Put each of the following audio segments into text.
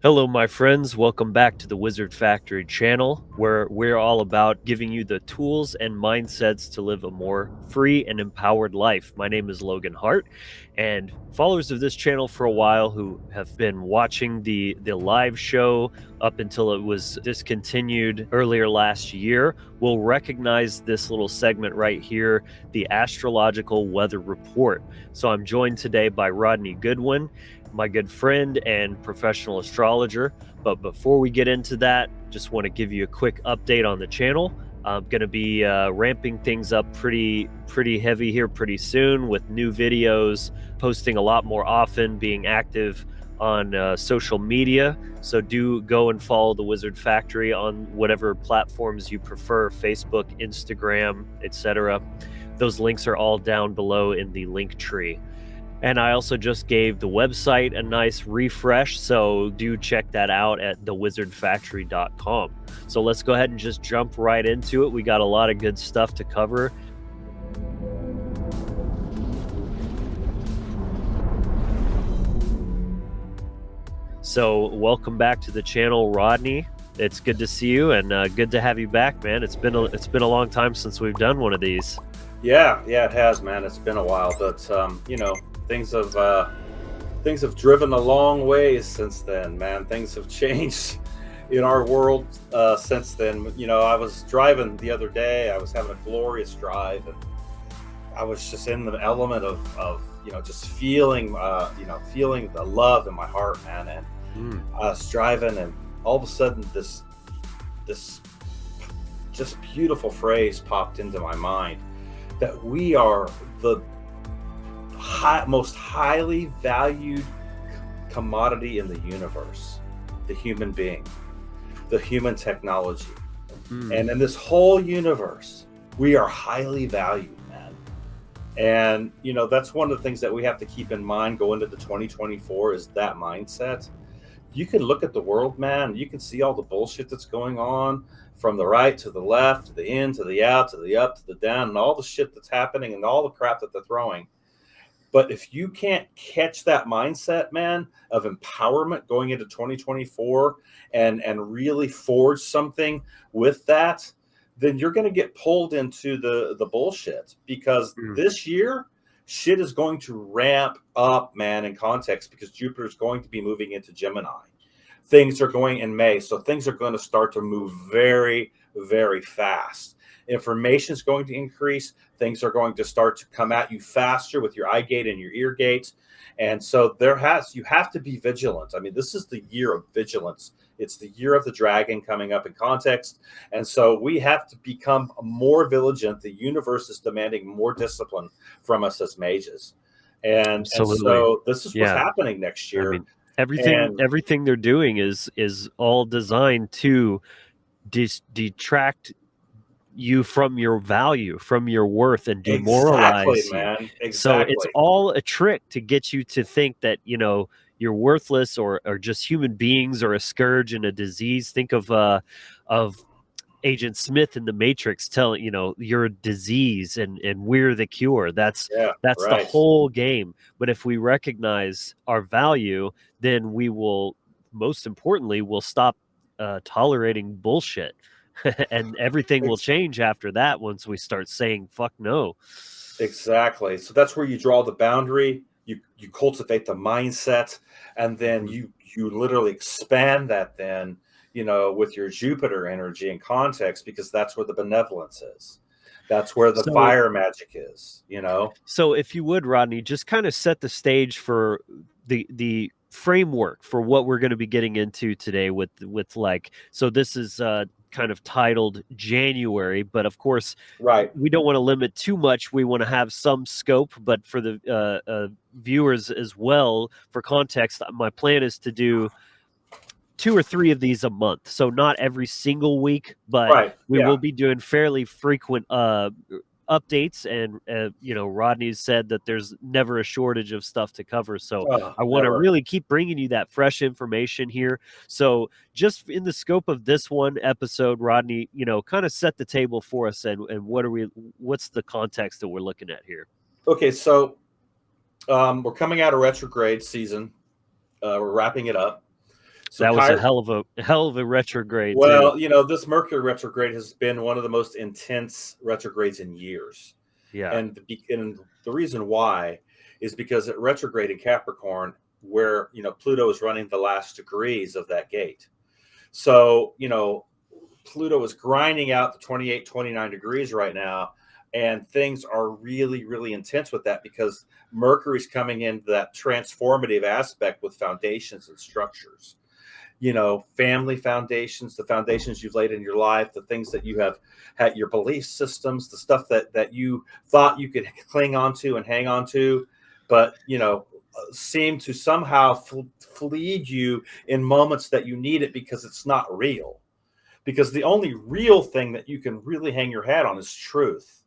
Hello, my friends. Welcome back to the Wizard Factory channel, where we're all about giving you the tools and mindsets to live a more free and empowered life. My name is Logan Hart, and followers of this channel for a while who have been watching the live show up until it was discontinued earlier last year will recognize this little segment right here, the astrological weather report. So I'm joined today by Rodney Goodwin, my good friend and professional astrologer. But before we get into that, just want to give you a quick update on the channel. I'm going to be ramping things up pretty heavy here pretty soon with new videos, posting a lot more often, being active on social media. So do go and follow the Wizard Factory on whatever platforms you prefer: Facebook, Instagram, etc. Those links are all down below in the link tree. And I also just gave the website a nice refresh, so do check that out at thewizardfactory.com. So let's go ahead and just jump right into it. We got a lot of good stuff to cover. So welcome back to the channel, Rodney. It's good to see you, and good to have you back, man. It's been a long time since we've done one of these. Yeah, it has, man. It's been a while, but things have driven a long ways since then, man. Things have changed in our world since then. I was driving the other day. I was having a glorious drive, and I was just in the element of just feeling feeling the love in my heart, man. And I was driving, and all of a sudden this just beautiful phrase popped into my mind, that we are the most highly valued commodity in the universe, the human being, the human technology. And in this whole universe, we are highly valued, man. And, that's one of the things that we have to keep in mind going into 2024 is that mindset. You can look at the world, man, you can see all the bullshit that's going on from the right to the left, to the in, to the out, to the up, to the down, and all the shit that's happening and all the crap that they're throwing. But if you can't catch that mindset, man, of empowerment going into 2024 and really forge something with that, then you're going to get pulled into the bullshit, because this year shit is going to ramp up, man, in context, because Jupiter is going to be moving into Gemini. Things are going in May, so things are going to start to move very, very fast. Information is going to increase. Things are going to start to come at you faster with your eye gate and your ear gate. And so you have to be vigilant. I mean, this is the year of vigilance. It's the year of the dragon coming up in context. And so we have to become more vigilant. The universe is demanding more discipline from us as mages. And so this is what's happening next year. I mean, everything they're doing is all designed to detract you from your value, from your worth, and demoralize you. Man. Exactly. So it's all a trick to get you to think that you're worthless, or just human beings, or a scourge and a disease. Think of Agent Smith in the Matrix telling you're a disease and we're the cure. That's the whole game. But if we recognize our value, then we will, most importantly, we'll stop tolerating bullshit. And everything will change after that once we start saying fuck no. Exactly. So that's where you draw the boundary, you cultivate the mindset, and then you literally expand that then, with your Jupiter energy and context, because that's where the benevolence is. That's where the fire magic is, So if you would, Rodney, just kind of set the stage for the framework for what we're going to be getting into today with so this is kind of titled January, but of course, we don't want to limit too much. We want to have some scope, but for the viewers as well, for context, my plan is to do 2 or 3 of these a month. So not every single week, but we will be doing fairly frequent updates. And Rodney said that there's never a shortage of stuff to cover, so I want to really keep bringing you that fresh information here. So just in the scope of this one episode, Rodney, kind of set the table for us, and what's the context that we're looking at here? Okay, so we're coming out of retrograde season. We're wrapping it up. So That was a Chiron, hell of a retrograde too. well, this Mercury retrograde has been one of the most intense retrogrades in years. Yeah. And the reason why is because it retrograde in Capricorn, where Pluto is running the last degrees of that gate. So Pluto is grinding out the 28, 29 degrees right now, and things are really, really intense with that because Mercury's coming into that transformative aspect with foundations and structures. Family foundations, the foundations you've laid in your life, the things that you have had, your belief systems, the stuff that you thought you could cling on to and hang on to, but seem to somehow fleed you in moments that you need it because it's not real. Because the only real thing that you can really hang your hat on is truth.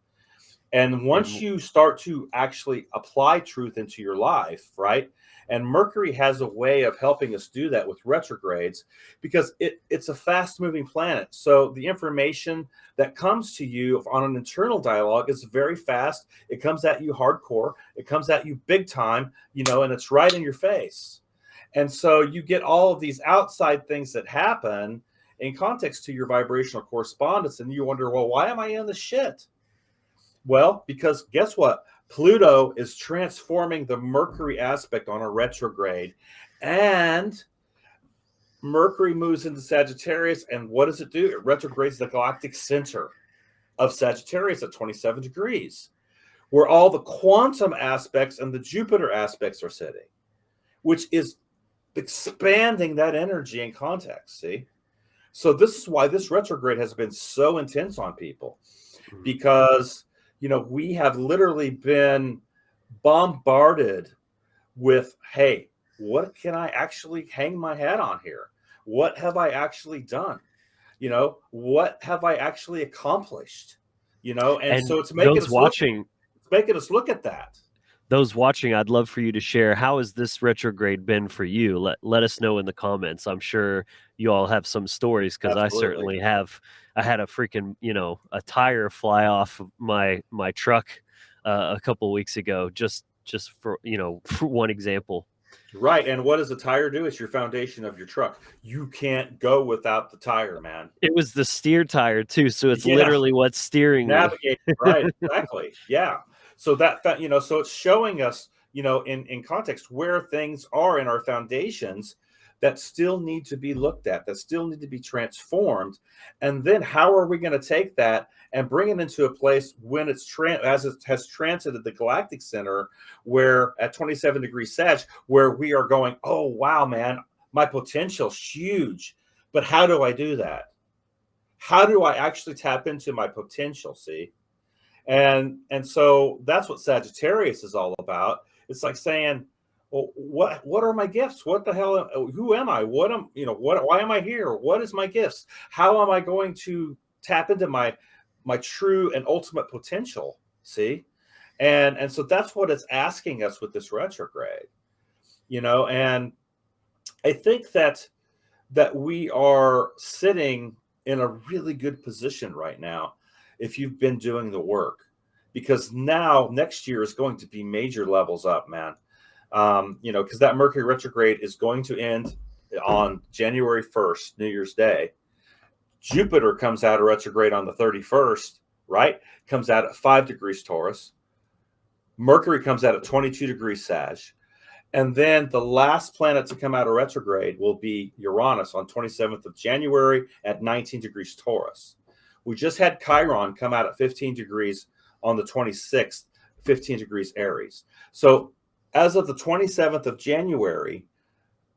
And once And you start to actually apply truth into your life, right? And Mercury has a way of helping us do that with retrogrades because it's a fast moving planet. So the information that comes to you on an internal dialogue is very fast. It comes at you hardcore. It comes at you big time, and it's right in your face. And so you get all of these outside things that happen in context to your vibrational correspondence. And you wonder, well, why am I in this shit? Well, because guess what? Pluto is transforming the Mercury aspect on a retrograde, and Mercury moves into Sagittarius. And what does it do? It retrogrades the galactic center of Sagittarius at 27 degrees, where all the quantum aspects and the Jupiter aspects are sitting, which is expanding that energy and context. See? So this is why this retrograde has been so intense on people, because we have literally been bombarded with, hey, what can I actually hang my hat on here? What have I actually done? What have I actually accomplished? And so it's making those us look, watching, at that. I'd love for you to share, how has this retrograde been for you? Let us know in the comments. I'm sure you all have some stories, because I Absolutely. certainly have. I had a freaking, a tire fly off of my truck a couple weeks ago, just for, for one example. Right. And what does a tire do? It's your foundation of your truck. You can't go without the tire, man. It was the steer tire too, so it's Yeah. literally what's steering me. Navigate, right? Exactly. Yeah. So so it's showing us, in context where things are in our foundations that still need to be looked at, that still need to be transformed. And then how are we going to take that and bring it into a place when as it has transited the galactic center, where at 27 degrees Sag, where we are going, oh, wow, man, my potential's huge. But how do I do that? How do I actually tap into my potential? See? And so that's what Sagittarius is all about. It's like saying, well, what are my gifts? What the hell? Who am I? Why am I here? What is my gifts? How am I going to tap into my true and ultimate potential? See? And so that's what it's asking us with this retrograde. And I think that we are sitting in a really good position right now if you've been doing the work, because now next year is going to be major levels up, man. Because that Mercury retrograde is going to end on January 1st, New Year's Day. Jupiter comes out of retrograde on the 31st, right? Comes out at 5 degrees Taurus. Mercury comes out at 22 degrees Sag. And then the last planet to come out of retrograde will be Uranus on 27th of January at 19 degrees Taurus. We just had Chiron come out at 15 degrees on the 26th, 15 degrees Aries. So as of the 27th of January,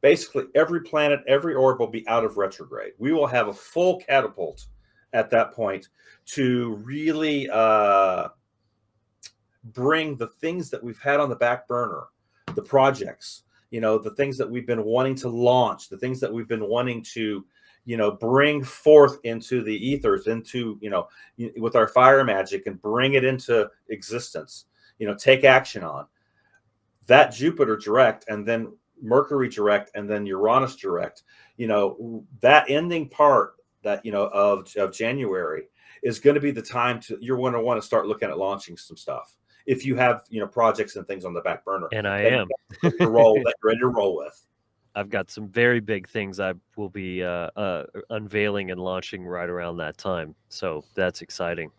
basically every planet, every orb will be out of retrograde. We will have a full catapult at that point to really bring the things that we've had on the back burner, the projects, the things that we've been wanting to launch, the things that we've been wanting to, bring forth into the ethers, into, with our fire magic, and bring it into existence, take action on. That Jupiter direct, and then Mercury direct, and then Uranus direct, that ending part that, of January is going to be the time you're going to want to start looking at launching some stuff. If you have, projects and things on the back burner, And I am. that you're ready to roll with. I've got some very big things I will be unveiling and launching right around that time. So that's exciting.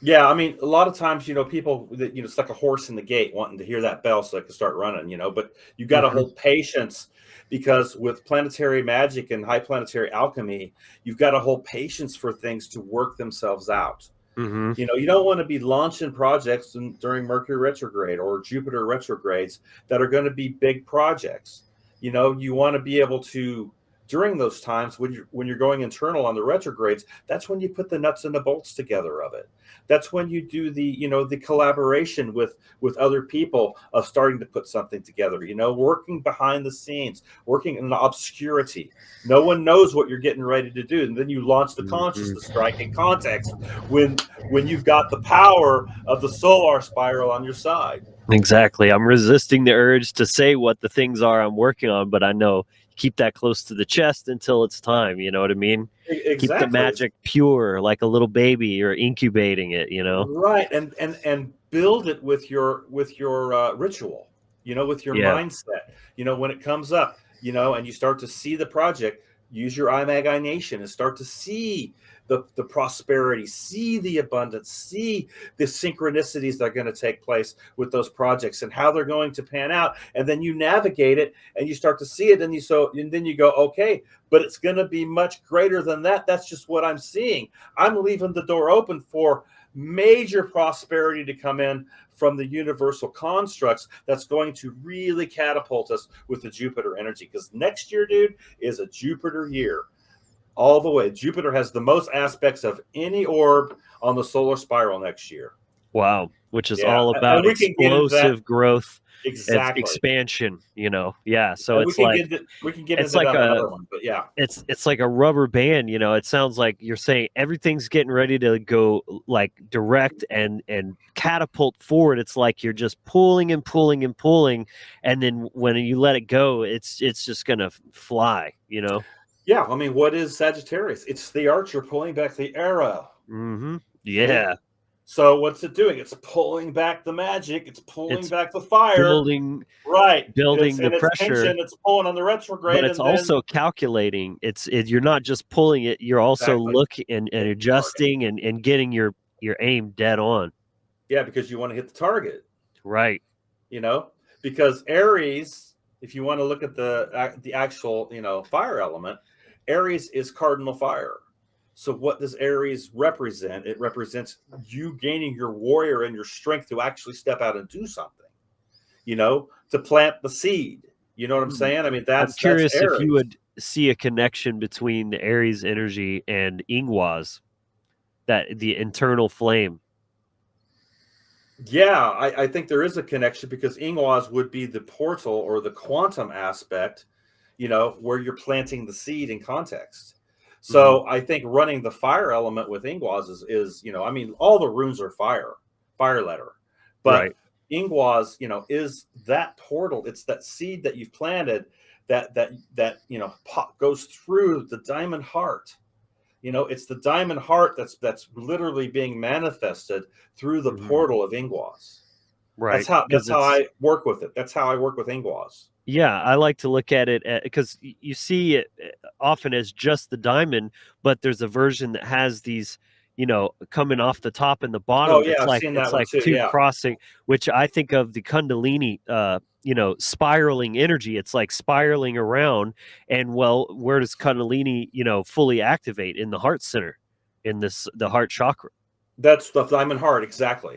Yeah, I mean, a lot of times, people that it's like a horse in the gate wanting to hear that bell so they can start running, but you got to Hmm. hold patience because with planetary magic and high planetary alchemy, you've got to hold patience for things to work themselves out. Hmm. You don't want to be launching projects during Mercury retrograde or Jupiter retrogrades that are going to be big projects. You want to be able to during those times when you're going internal on the retrogrades. That's when you put the nuts and the bolts together of it. That's when you do the collaboration with other people of starting to put something together. Working behind the scenes, working in the obscurity. No one knows what you're getting ready to do, and then you launch the Hmm. consciousness strike in context when you've got the power of the solar spiral on your side. Exactly. I'm resisting the urge to say what the things are I'm working on, but I know keep that close to the chest until it's time. You know what I mean? Keep the Exactly. magic pure, like a little baby. Or incubating it. You know? Right. And build it with your ritual, with your Yeah. mindset. When it comes up, and you start to see the project, use your imagination and start to see the prosperity, see the abundance, see the synchronicities that are going to take place with those projects and how they're going to pan out. And then you navigate it and you start to see it, and then you go, okay, but it's going to be much greater than that. That's just what I'm seeing. I'm leaving the door open for major prosperity to come in from the universal constructs that's going to really catapult us with the Jupiter energy. Because next year, dude, is a Jupiter year all the way. Jupiter has the most aspects of any orb on the solar spiral next year. Wow. Which is Yeah. all And about we can get into that. explosive growth and Exactly. expansion. Yeah. So And we it's can like get into, we can get it's into like that on a another one. But yeah. it's like a rubber band. It sounds like you're saying everything's getting ready to go like direct and catapult forward. It's like you're just pulling and pulling and pulling, and then when you let it go, it's just gonna fly. Yeah. I mean, what is Sagittarius? It's the archer pulling back the arrow. Hmm. See? Yeah. So what's it doing? It's pulling back the magic. It's pulling It's back the fire. building Right. building the It's pressure, tension. It's pulling on the but retrograde, it's and then also calculating. You're not just pulling it, you're also exactly looking and hit the target. adjusting and getting your aim dead on. Yeah, because you want to hit the target. Right. You know, because Aries, if you want to look at the actual fire element, Aries is cardinal fire. So what does Aries represent? It represents you gaining your warrior and your strength to actually step out and do something. To plant the seed. You know what I'm Hmm. saying? I mean, I'm that's curious if you Aries. would see a connection between the Aries energy and Ingwas, that the internal flame. Yeah, I think there is a connection because Ingwas would be the portal or the quantum aspect, where you're planting the seed in context. Hmm. So I think running the fire element with Ingwas is I mean, all the runes are fire letter, but Right. Ingwas, is that portal. It's that seed that you've planted that goes through the diamond heart. It's the diamond heart that's literally being manifested through the Hmm. portal of Ingwas. That's Right. how Because that's how it's I work with it. That's how I work with Ingwas. Yeah, I like to look at it because you see it often as just the diamond, but there's a version that has these, coming off the top and the Oh bottom. yeah, It's I've like seen it's that one like too. two Yeah, crossing, which I think of the Kundalini, spiraling energy. It's like spiraling around, and well, where does Kundalini, fully activate in the heart center, in the heart chakra? that's the diamond heart. Exactly,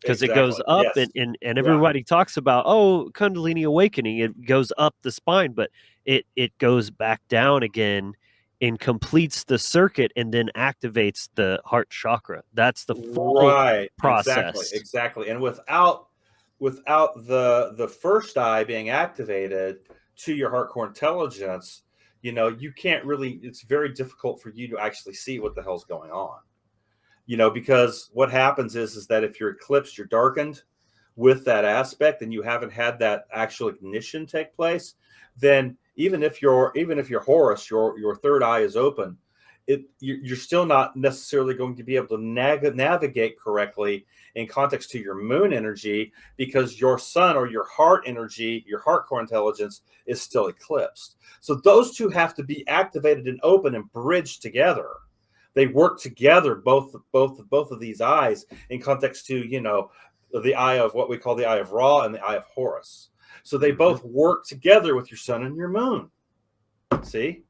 Because it goes exactly. up Yes, and yeah. everybody talks about, oh, Kundalini awakening, it goes up the spine, but it goes back down again and completes the circuit and then activates the heart chakra. That's the full Right, exactly, process. exactly. And without the first eye being activated to your heart core intelligence, you can't really. It's very difficult for you to actually see what the hell's going on. Because what happens is that if you're eclipsed, you're darkened with that aspect, and you haven't had that actual ignition take place, then even if your Horus, your third eye is open, you're still not necessarily going to be able to navigate correctly in context to your moon energy, because your sun or your heart energy, your heart core intelligence, is still eclipsed. So those two have to be activated and open and bridged together. They work together, both of these eyes, in context to, the eye of what we call the eye of Ra and the eye of Horus. So they both work together with your sun and your moon. See?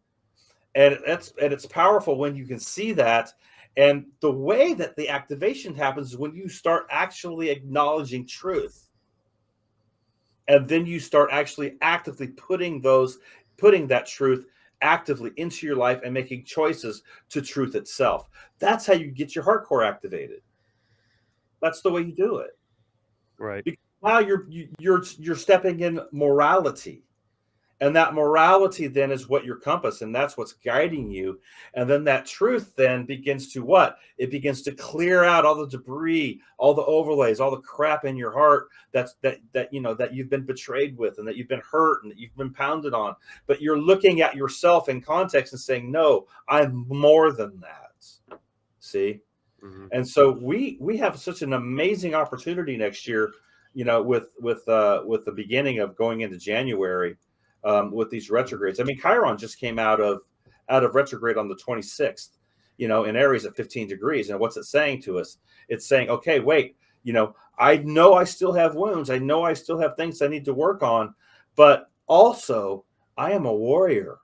And it's powerful when you can see that. And the way that the activation happens is when you start actually acknowledging truth. And then you start actually actively putting that truth actively into your life and making choices to truth itself. That's how you get your heart core activated. That's the way you do it. Right. Because now you're stepping in morality. And that morality then is what your compass, and that's what's guiding you. And then that truth then begins to what? It begins to clear out all the debris, all the overlays, all the crap in your heart that you've been betrayed with, and that you've been hurt, and that you've been pounded on. But you're looking at yourself in context and saying, no, I'm more than that. See? Mm-hmm. And so we have such an amazing opportunity next year, with the beginning of going into January. With these retrogrades. I mean, Chiron just came out of retrograde on the 26th, in Aries at 15 degrees. And what's it saying to us? It's saying, okay, wait, I know I still have wounds. I know I still have things I need to work on, but also I am a warrior.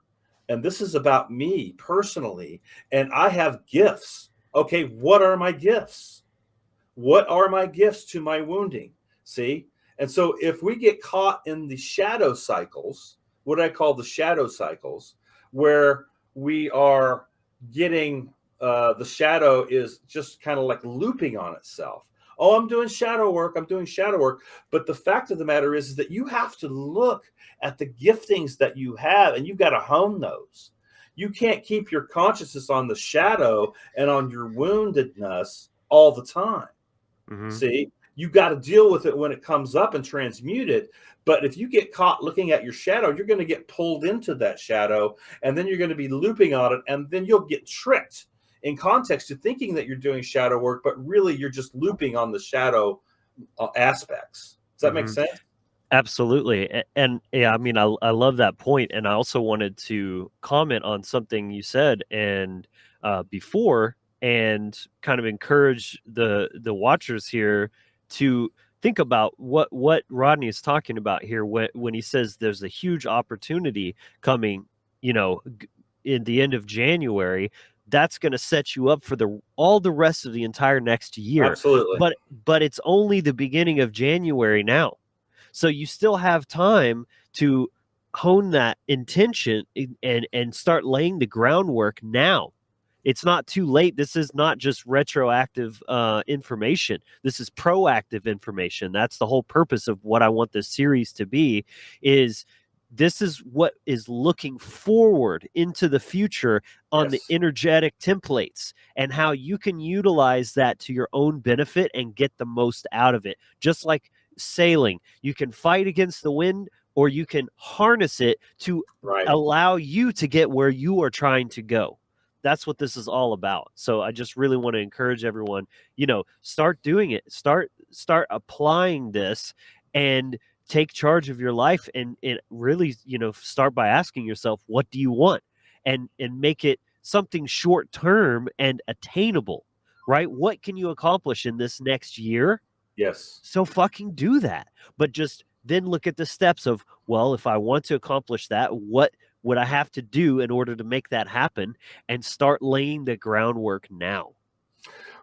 And this is about me personally. And I have gifts. Okay, what are my gifts? What are my gifts to my wounding? See? And so if we get caught in the shadow cycles, what I call the shadow cycles, where we are getting the shadow is just kind of like looping on itself. Oh, I'm doing shadow work. But the fact of the matter is that you have to look at the giftings that you have, and you've got to hone those. You can't keep your consciousness on the shadow and on your woundedness all the time. Mm-hmm. See? You got to deal with it when it comes up and transmute it. But if you get caught looking at your shadow, you're going to get pulled into that shadow, and then you're going to be looping on it, and then you'll get tricked in context to thinking that you're doing shadow work, but really you're just looping on the shadow aspects. Does that make sense? Absolutely. And yeah, I mean, I love that point. And I also wanted to comment on something you said and before, and kind of encourage the watchers here to think about what Rodney is talking about here when he says there's a huge opportunity coming, in the end of January. That's going to set you up for all the rest of the entire next year. Absolutely. But it's only the beginning of January now. So you still have time to hone that intention and start laying the groundwork now. It's not too late. This is not just retroactive information. This is proactive information. That's the whole purpose of what I want this series to be, is this is what is looking forward into the future on the energetic templates, and how you can utilize that to your own benefit and get the most out of it. Just like sailing, you can fight against the wind, or you can harness it to allow you to get where you are trying to go. That's what this is all about. So I just really want to encourage everyone, start doing it, start applying this, and take charge of your life, and really, start by asking yourself, what do you want? And make it something short term and attainable, right? What can you accomplish in this next year? Yes. So fucking do that. But just then look at the steps of, well, if I want to accomplish that, what would I have to do in order to make that happen? And start laying the groundwork now.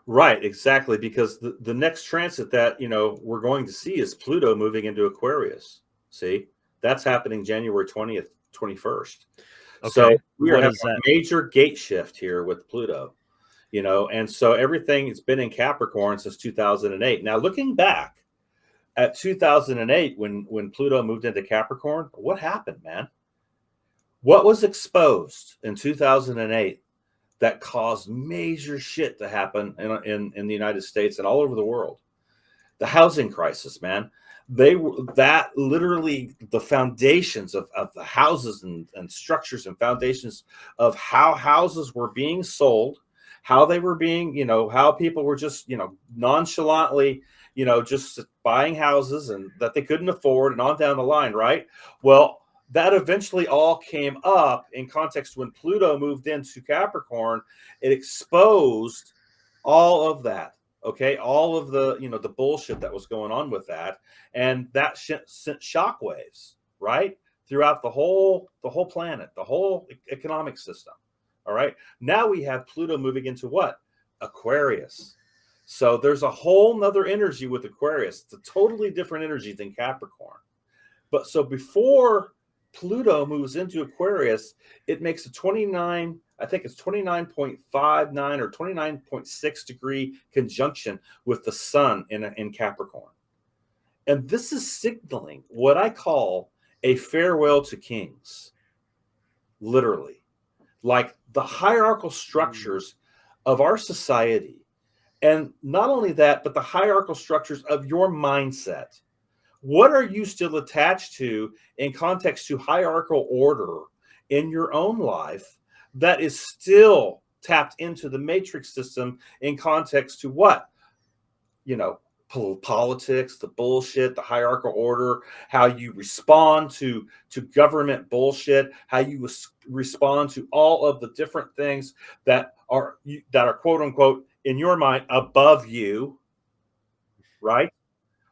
Right, exactly. Because the next transit that, we're going to see is Pluto moving into Aquarius. See, that's happening January 20th, 21st. Okay. So we are having a major gate shift here with Pluto, and so everything has been in Capricorn since 2008. Now, looking back at 2008, when Pluto moved into Capricorn, what happened, man? What was exposed in 2008 that caused major shit to happen in the United States and all over the world? The housing crisis, man. They were that literally the foundations of the houses and structures and foundations of how houses were being sold, how they were being, how people were just, nonchalantly, just buying houses and that they couldn't afford and on down the line, right? Well, that eventually all came up in context when Pluto moved into Capricorn. It exposed all of that. Okay, all of the the bullshit that was going on with that, and that sent shockwaves right throughout the whole planet, the whole economic system. All right, now we have Pluto moving into what? Aquarius. So there's a whole nother energy with Aquarius. It's a totally different energy than Capricorn. But so before Pluto moves into Aquarius, it makes a 29, I think it's 29.59 or 29.6 degree conjunction with the sun in Capricorn. And this is signaling what I call a farewell to kings, literally. Like the hierarchical structures of our society. And not only that, but the hierarchical structures of your mindset. What are you still attached to in context to hierarchical order in your own life that is still tapped into the matrix system in context to what? Politics, the bullshit, the hierarchical order, how you respond to government bullshit, how you respond to all of the different things that are quote unquote in your mind above you, right?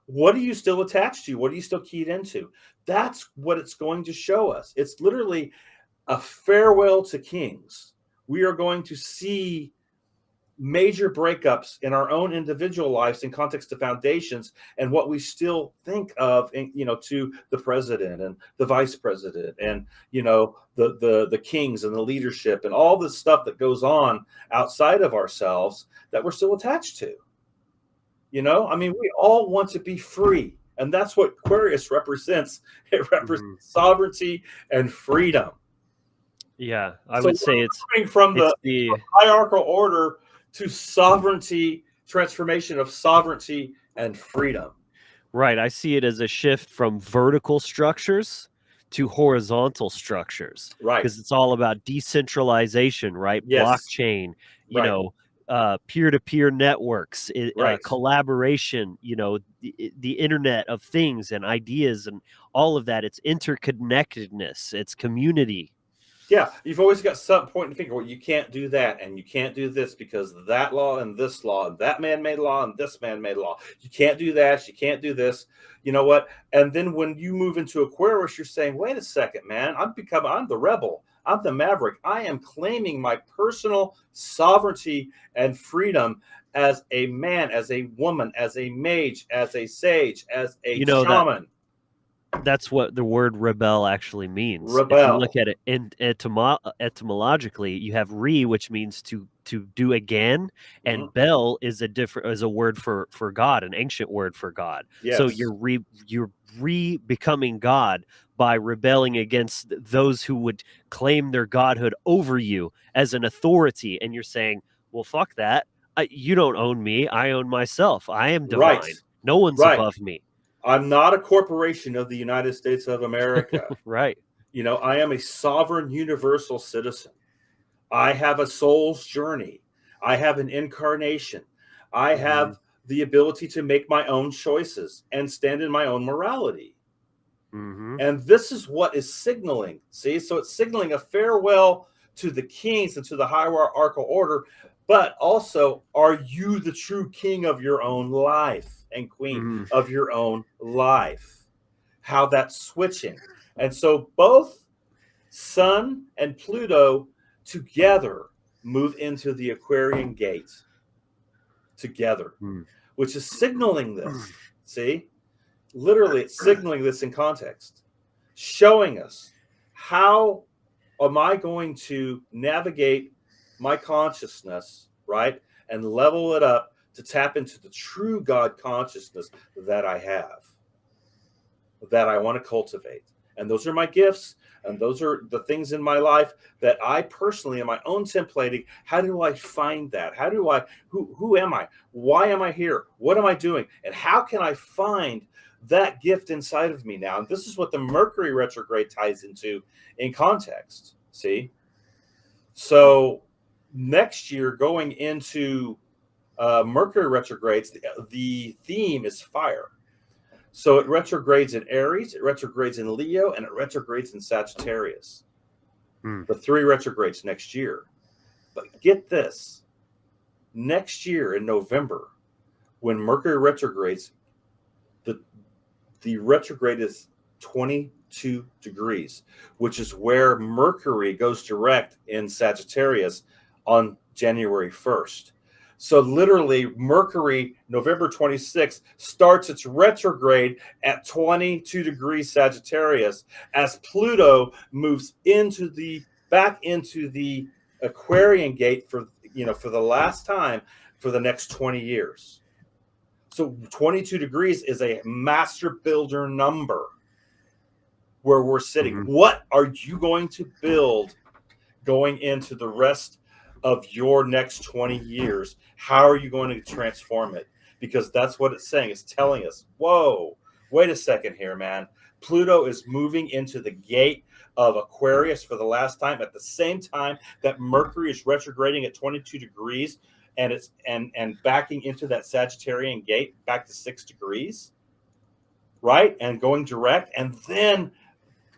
What are you still attached to? What are you still keyed into? That's what it's going to show us. It's literally a farewell to kings. We are going to see major breakups in our own individual lives in context of foundations and what we still think of to the president and the vice president and the kings and the leadership and all this stuff that goes on outside of ourselves that we're still attached to. I mean, we all want to be free, and that's what Aquarius represents. It represents sovereignty and freedom. Yeah, I would say it's moving from it's the the hierarchical order to sovereignty, transformation of sovereignty and freedom. right. I see it as a shift from vertical structures to horizontal structures Right. because it's all about decentralization, right? Yes. Blockchain, Right. peer-to-peer networks, Right. collaboration, the internet of things and ideas and all of that. It's interconnectedness, it's community. Yeah, you've always got some point and finger. Well, you can't do that, and you can't do this because of that law and this law, and that man-made law and this man-made law. You can't do that. You can't do this. You know what? And then when you move into Aquarius, you're saying, "Wait a second, man! I'm the rebel. I'm the maverick. I am claiming my personal sovereignty and freedom as a man, as a woman, as a mage, as a sage, as a You know that shaman." That's what the word rebel actually means. If you look Rebel. at it etymologically, you have re, which means to do again, Mhm. and bel is a word for God, an ancient word for God. So Yes. you're becoming God by rebelling against those who would claim their godhood over you as an authority, and you're saying, "Well, fuck that. You don't own me. I own myself. I am Right. divine. No one's Right. above me." I'm not a corporation of the United States of America. Right. I am a sovereign universal citizen. I have a soul's journey. I have an incarnation. I Mhm. have the ability to make my own choices and stand in my own morality. Mhm. And this is what is signaling. See, so it's signaling a farewell to the kings and to the hierarchical order, but also, are you the true king of your own life and queen Mhm. of your own life? How that's switching. And so both Sun and Pluto together move into the Aquarian gate together, Mm. which is signaling this. See, literally, it's signaling this in context, showing us how am I going to navigate my consciousness, right? And level it up to tap into the true God consciousness that I have, that I want to cultivate. And those are my gifts. And those are the things in my life that I personally, in my own templating, how do I find that? How do I, who am I? Why am I here? What am I doing? And how can I find that gift inside of me now. And this is what the Mercury retrograde ties into in context. See? So next year, going into Mercury retrogrades, the theme is fire. So it retrogrades in Aries, it retrogrades in Leo, and it retrogrades in Sagittarius. The 3 retrogrades next year. But get this, next year in November, when Mercury retrogrades, the retrograde is 22 degrees, which is where Mercury goes direct in Sagittarius on January 1st. So literally, Mercury, November 26th, starts its retrograde at 22 degrees Sagittarius as Pluto moves back into the Aquarian gate for the last time for the next 20 years. So 22 degrees is a master builder number where we're sitting. Mm-hmm. What are you going to build going into the rest of your next 20 years? How are you going to transform it? Because that's what it's saying. It's telling us, whoa, wait a second here, man. Pluto is moving into the gate of Aquarius for the last time at the same time that Mercury is retrograding at 22 degrees and it's and backing into that Sagittarian gate back to 6 degrees, right? And going direct. And then,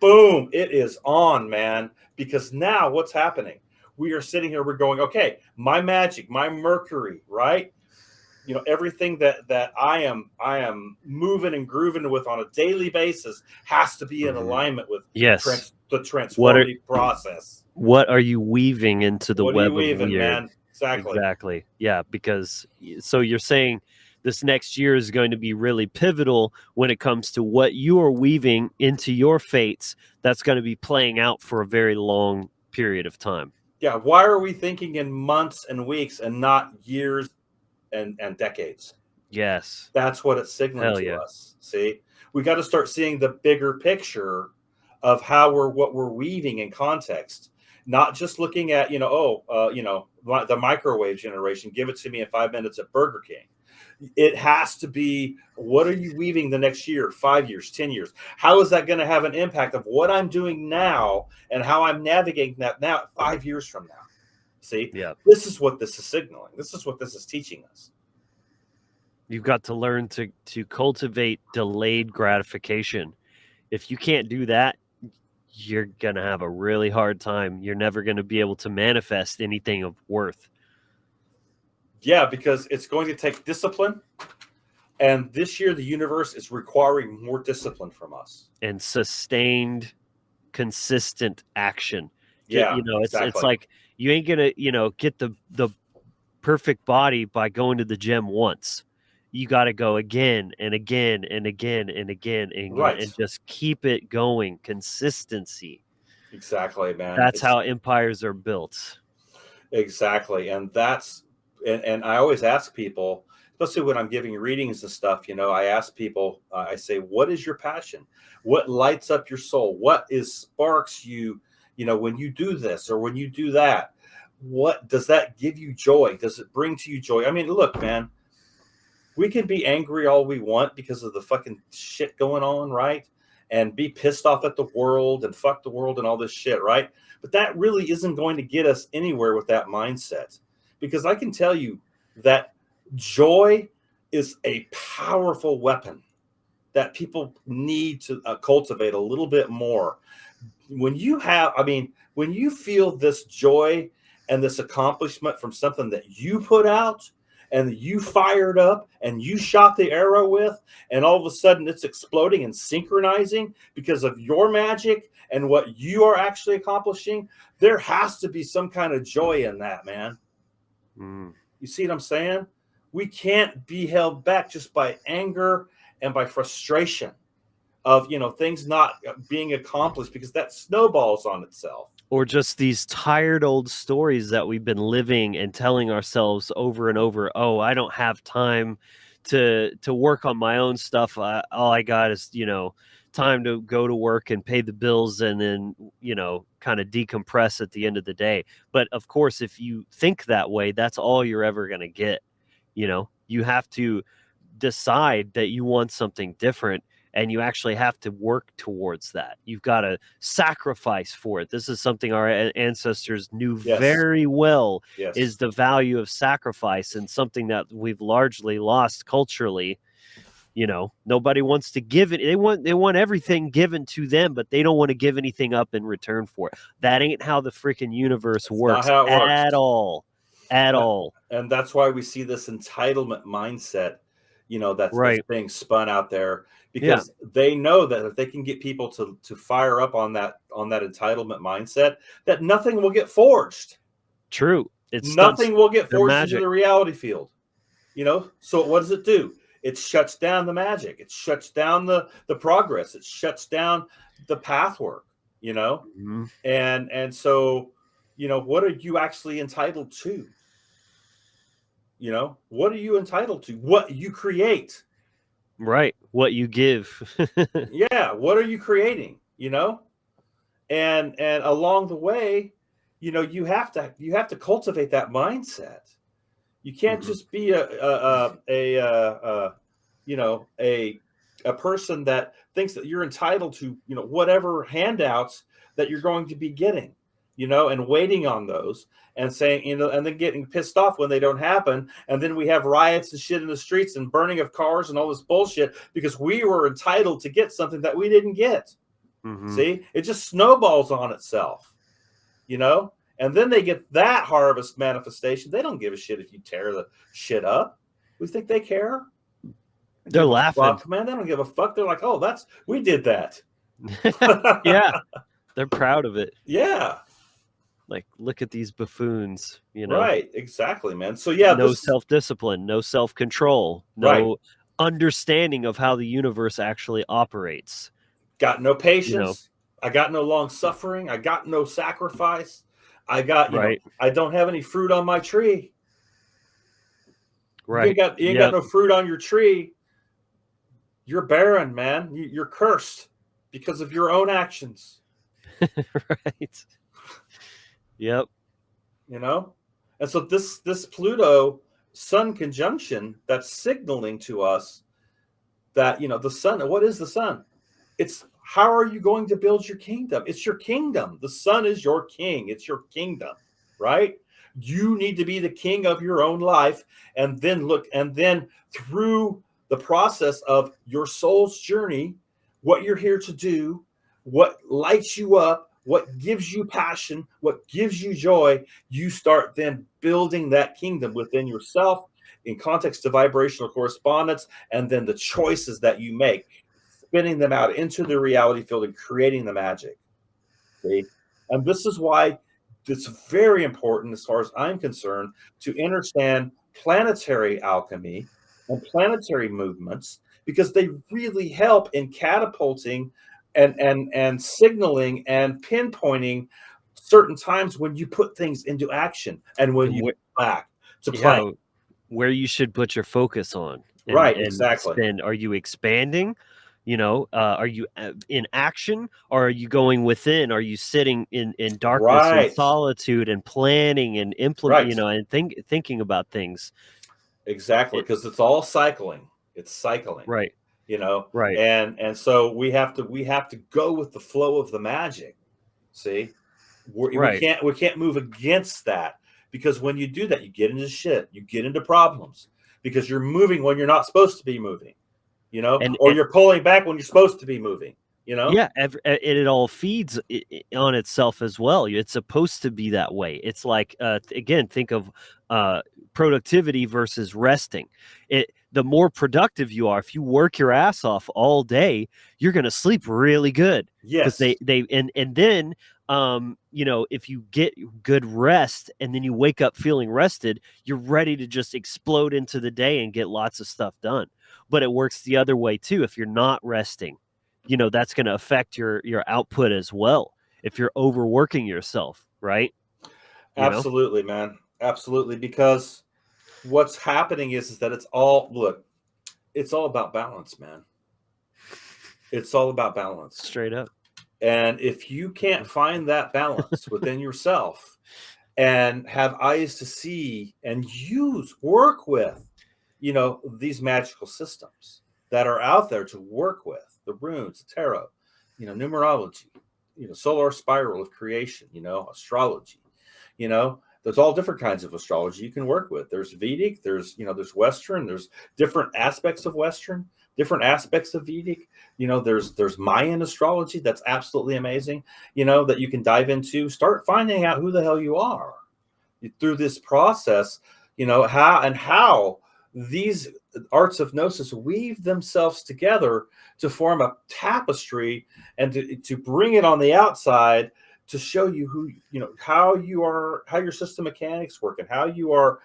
boom, it is on, man. Because now what's happening? We are sitting here, we're going, okay, my magic, my Mercury, right? Everything that I am moving and grooving with on a daily basis has to be in alignment with the transformative process. What are you weaving into the web of weird? Man? Exactly. Yeah, because so you're saying this next year is going to be really pivotal when it comes to what you are weaving into your fates that's going to be playing out for a very long period of time. Yeah, why are we thinking in months and weeks and not years and decades? Yes. That's what it's signaling to us. See? We got to start seeing the bigger picture of what we're weaving in context. Not just looking at, the microwave generation, give it to me in 5 minutes at Burger King. It has to be, what are you weaving the next year, 5 years, 10 years? How is that going to have an impact of what I'm doing now and how I'm navigating that now 5 years from now? See? Yeah. This is what this is signaling. This is what this is teaching us. You've got to learn to cultivate delayed gratification. If you can't do that, you're going to have a really hard time. You're never going to be able to manifest anything of worth. Yeah, because it's going to take discipline. And this year, the universe is requiring more discipline from us. And sustained, consistent action. Yeah, exactly. It's like you ain't going to, get the perfect body by going to the gym once. You got to go again and again and again and again and right. And just keep it going. Consistency. Exactly, man. That's how empires are built. Exactly. And and I always ask people, especially when I'm giving readings and stuff, I ask people, I say, what is your passion? What lights up your soul? What sparks you, when you do this or when you do that? What does that give you joy? Does it bring to you joy? I mean, look, man, we can be angry all we want because of the fucking shit going on, right? And be pissed off at the world and fuck the world and all this shit, right? But that really isn't going to get us anywhere with that mindset. Because I can tell you that joy is a powerful weapon that people need to cultivate a little bit more. When you feel this joy and this accomplishment from something that you put out and you fired up and you shot the arrow with, and all of a sudden it's exploding and synchronizing because of your magic and what you are actually accomplishing, there has to be some kind of joy in that, man. You see what I'm saying? We can't be held back just by anger and by frustration of, things not being accomplished, because that snowballs on itself. Or just these tired old stories that we've been living and telling ourselves over and over. Oh, I don't have time to work on my own stuff. All I got is, time to go to work and pay the bills and then, kind of decompress at the end of the day. But of course, if you think that way, that's all you're ever going to get. You have to decide that you want something different. and you actually have to work towards that. You've got to sacrifice for it. This is something our ancestors knew very well, is the value of sacrifice, and something that we've largely lost culturally. Nobody wants to give it. They want everything given to them, but they don't want to give anything up in return for it. That ain't how the freaking universe works at all. At all. And that's why we see this entitlement mindset, that's being spun out there, because they know that if they can get people to fire up on that entitlement mindset, that nothing will get forged. True. Nothing will get forged into the reality field. So what does it do? It shuts down the magic. It shuts down the progress. It shuts down the path work, Mm-hmm. And so, what are you actually entitled to? What are you entitled to? What you create. Right. What you give. Yeah. What are you creating? And along the way, you have to cultivate that mindset. You can't just be a person that thinks that you're entitled to, whatever handouts that you're going to be getting, and waiting on those and saying, and then getting pissed off when they don't happen. And then we have riots and shit in the streets and burning of cars and all this bullshit because we were entitled to get something that we didn't get. Mm-hmm. See, it just snowballs on itself, And then they get that harvest manifestation. They don't give a shit if you tear the shit up. We think they care. They're laughing. Fuck, man, they don't give a fuck. They're like, oh, we did that. Yeah. They're proud of it. Yeah. Like, look at these buffoons, Right, exactly, man. So yeah, no self-discipline, no self-control, no understanding of how the universe actually operates. Got no patience. I got no long suffering. I got no sacrifice. I got, I don't have any fruit on my tree. Right. You ain't got no fruit on your tree. You're barren, man. You're cursed because of your own actions. Right. Yep. And so this Pluto Sun conjunction, that's signaling to us that, the sun, what is the sun? It's how are you going to build your kingdom? It's your kingdom. The sun is your king. It's your kingdom, right? You need to be the king of your own life. And then through the process of your soul's journey, what you're here to do, what lights you up, what gives you passion, what gives you joy, you start then building that kingdom within yourself in context of vibrational correspondence, and then the choices that you make, spinning them out into the reality field and creating the magic. See? And this is why it's very important, as far as I'm concerned, to understand planetary alchemy and planetary movements, because they really help in catapulting and signaling and pinpointing certain times when you put things into action and when you back to play. Where you should put your focus on. Right, exactly. Then are you expanding? Are you in action, or are you going within? Are you sitting in darkness and solitude and planning and implementing, and thinking about things? Exactly, because it's all cycling. It's cycling. Right. Right. And so we have to go with the flow of the magic. See, we can't move against that, because when you do that, you get into shit, you get into problems, because you're moving when you're not supposed to be moving, or you're pulling back when you're supposed to be moving. Yeah, it all feeds on itself as well. It's supposed to be that way. It's like, again, think of productivity versus resting. The more productive you are, if you work your ass off all day, you're going to sleep really good. Yes. And then if you get good rest and then you wake up feeling rested, you're ready to just explode into the day and get lots of stuff done. But it works the other way too. If you're not resting, that's going to affect your output as well, if you're overworking yourself, right? Absolutely, man. Absolutely. Because what's happening is that it's all about balance, man. It's all about balance. Straight up. And if you can't find that balance within yourself and have eyes to see and work with, these magical systems that are out there to work with, the runes, the tarot, numerology, solar spiral of creation, astrology, there's all different kinds of astrology you can work with. There's Vedic, there's Western, there's different aspects of Western, different aspects of Vedic. There's Mayan astrology that's absolutely amazing, that you can dive into. Start finding out who the hell you are through this process, how these arts of gnosis weave themselves together to form a tapestry and to bring it on the outside to show you who, how your system mechanics work, and how you are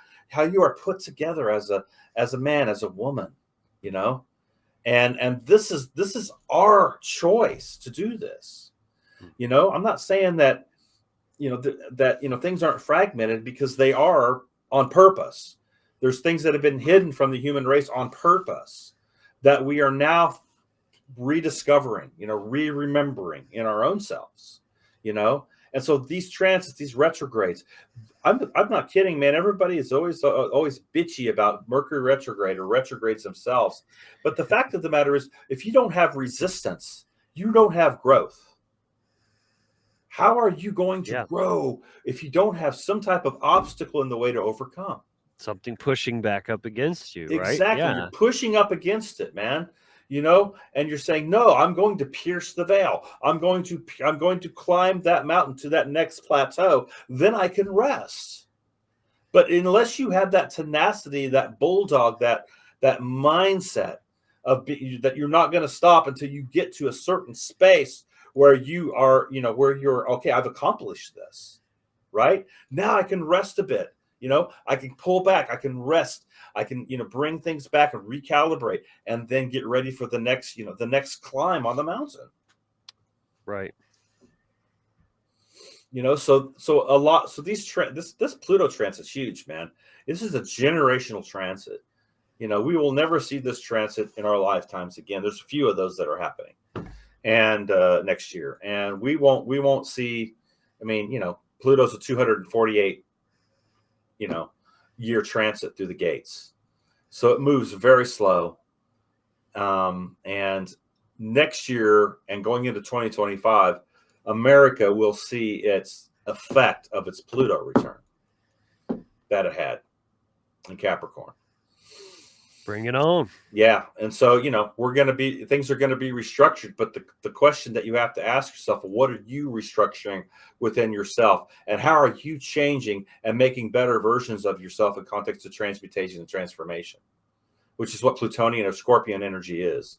put together as a man, as a woman, and this is our choice to do this. I'm not saying that things aren't fragmented, because they are on purpose. There's things that have been hidden from the human race on purpose that we are now rediscovering, re-remembering in our own selves, and so these transits, these retrogrades, I'm not kidding, man. Everybody is always bitchy about Mercury retrograde or retrogrades themselves, but the fact of the matter is, if you don't have resistance, you don't have growth. How are you going to grow if you don't have some type of obstacle in the way to overcome? Something pushing back up against you, right? Exactly. Yeah. You're pushing up against it, man. And you're saying, no, I'm going to pierce the veil. I'm going to climb that mountain to that next plateau. Then I can rest. But unless you have that tenacity, that bulldog, that mindset of that you're not going to stop until you get to a certain space where you are, where you're, okay, I've accomplished this, right? Now I can rest a bit. I can pull back, I can rest, I can, bring things back and recalibrate, and then get ready for the next climb on the mountain. Right. So this Pluto transit's huge, man. This is a generational transit. We will never see this transit in our lifetimes again. There's a few of those that are happening, and next year, and we won't see. I mean, Pluto's a 248 year transit through the gates, so it moves very slow, and next year and going into 2025, America will see its effect of its Pluto return that it had in Capricorn. Bring it on. Yeah. And so, things are going to be restructured. But the question that you have to ask yourself, what are you restructuring within yourself? And how are you changing and making better versions of yourself in context of transmutation and transformation, which is what Plutonian or Scorpion energy is.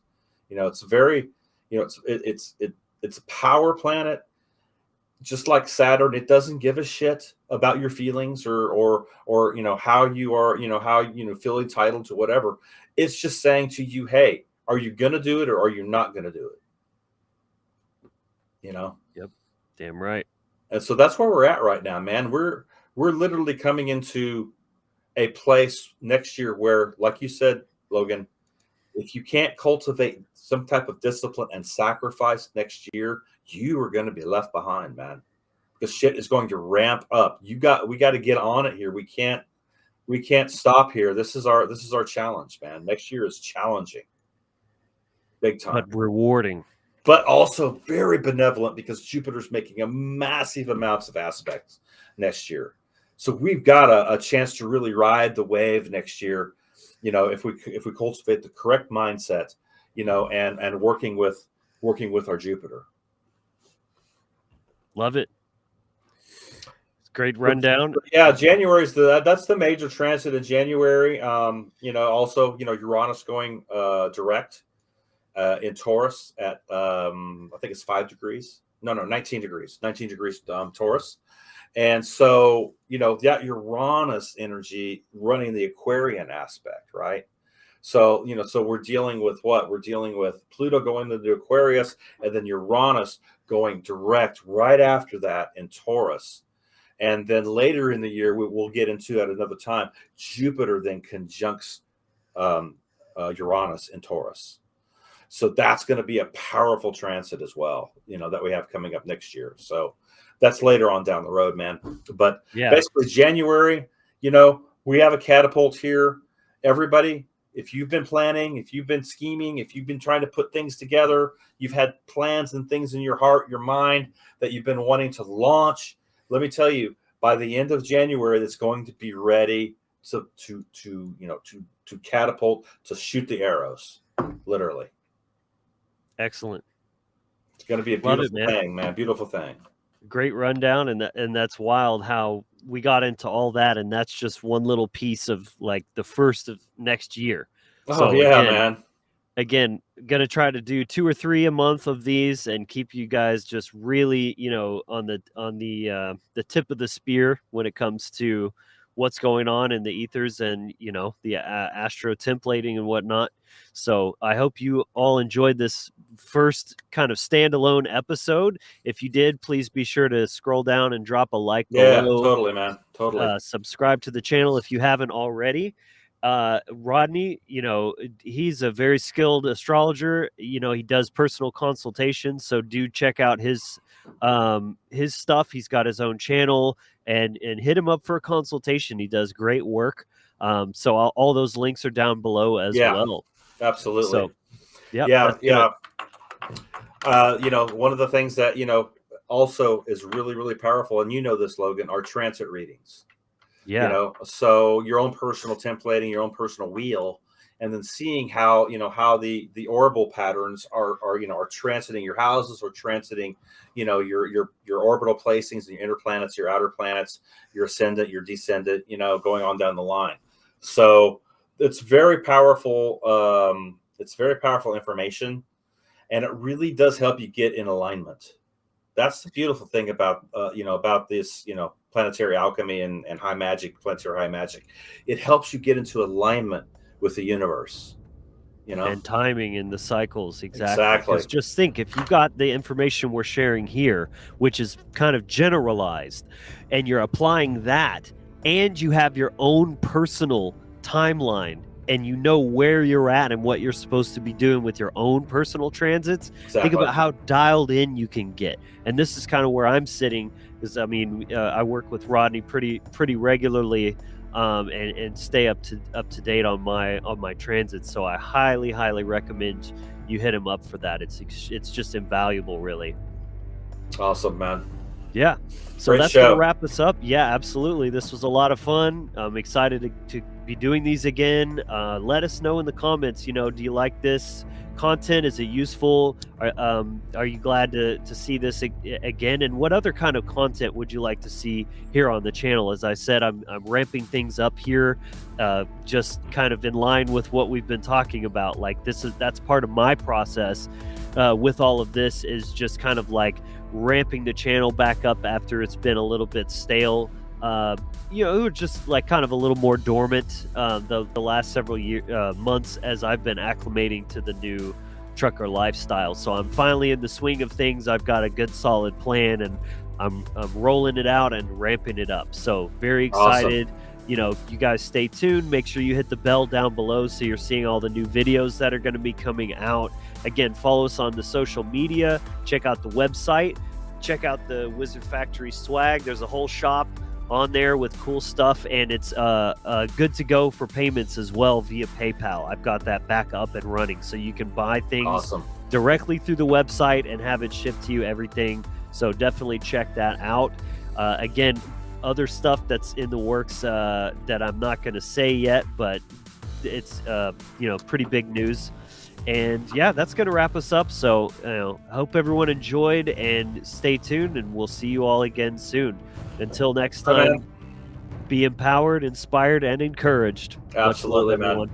It's very, it's a power planet. Just like Saturn, it doesn't give a shit about your feelings or how you are, how feel entitled to whatever. It's just saying to you, hey, are you gonna do it or are you not gonna do it? Yep, damn right. And so that's where we're at right now, man. We're literally coming into a place next year where, like you said, Logan, if you can't cultivate some type of discipline and sacrifice next year, you are going to be left behind, man. Because shit is going to ramp up. We got to get on it here. We can't stop here. This is our challenge, man. Next year is challenging, big time, but rewarding, but also very benevolent, because Jupiter's making a massive amounts of aspects next year. So we've got a chance to really ride the wave next year. If we cultivate the correct mindset, and working with our Jupiter. Love it. It's a great rundown. Yeah, January is that's the major transit in January. Also, Uranus going direct in Taurus at I think it's 5 degrees. No, 19 degrees. 19 degrees Taurus. And so, that Uranus energy running the Aquarian aspect, right? So, so we're dealing with what? We're dealing with Pluto going into Aquarius, and then Uranus going direct right after that in Taurus. And then later in the year, we'll get into at another time, Jupiter then conjuncts Uranus in Taurus. So that's going to be a powerful transit as well, that we have coming up next year. So that's later on down the road, man. But basically January, we have a catapult here. Everybody, if you've been planning, if you've been scheming, if you've been trying to put things together, you've had plans and things in your heart, your mind that you've been wanting to launch. Let me tell you, by the end of January, it's going to be ready to catapult, to shoot the arrows, literally. Excellent. It's going to be a Love it, beautiful man. thing, man. Beautiful thing. Great rundown, and that's wild how we got into all that, and that's just one little piece of like the first of next year. Oh So yeah, man. again, gonna try to do 2 or 3 a month of these and keep you guys just really, on the tip of the spear when it comes to what's going on in the ethers and the astro templating and whatnot. So I hope you all enjoyed this first kind of standalone episode. If you did, please be sure to scroll down and drop a like Yeah, below. totally, man. Totally. Subscribe to the channel if you haven't already. Rodney, he's a very skilled astrologer. He does personal consultations, so do check out his stuff. He's got his own channel, and hit him up for a consultation. He does great work. So all those links are down below as well. Absolutely. So, yeah. One of the things that also is really, really powerful, and this, Logan, are transit readings. Yeah. So your own personal templating, your own personal wheel, and then seeing how the orbital patterns are transiting your houses, or transiting your orbital placings and your inner planets, your outer planets, your ascendant, your descendant, going on down the line. So it's very powerful. It's very powerful information, and it really does help you get in alignment. That's the beautiful thing about this planetary alchemy and high magic, planetary high magic. It helps you get into alignment with the universe, and timing in the cycles. Exactly. Because just think, if you got the information we're sharing here, which is kind of generalized, and you're applying that, and you have your own personal timeline, and where you're at and what you're supposed to be doing with your own personal transits. Think about how dialed in you can get. And this is kind of where I'm sitting, because I work with Rodney pretty regularly, and stay up to date on my transits. So I highly recommend you hit him up for that. It's just invaluable, really. Awesome, man. Yeah. So that's going to wrap us up. Yeah, absolutely. This was a lot of fun. I'm excited to be doing these again. Let us know in the comments, do you like this content? Is it useful? Are you glad to see this again? And what other kind of content would you like to see here on the channel? As I said, I'm ramping things up here, just kind of in line with what we've been talking about. Like that's part of my process with all of this, is just kind of like ramping the channel back up after it's been a little bit stale. It was just like kind of a little more dormant the last several months, as I've been acclimating to the new trucker lifestyle. So I'm finally in the swing of things. I've got a good solid plan, and I'm rolling it out and ramping it up. So very excited. Awesome. You guys stay tuned. Make sure you hit the bell down below so you're seeing all the new videos that are going to be coming out. Again, follow us on the social media. Check out the website. Check out the Wizard Factory swag. There's a whole shop on there with cool stuff, and it's good to go for payments as well via PayPal. I've got that back up and running, so you can buy things directly through the website and have it shipped to you, everything. So definitely check that out. Again, other stuff that's in the works that I'm not going to say yet, but it's pretty big news. And yeah, that's going to wrap us up. So I hope everyone enjoyed, and stay tuned, and we'll see you all again soon. Until next time, be empowered, inspired, and encouraged. Absolutely, man.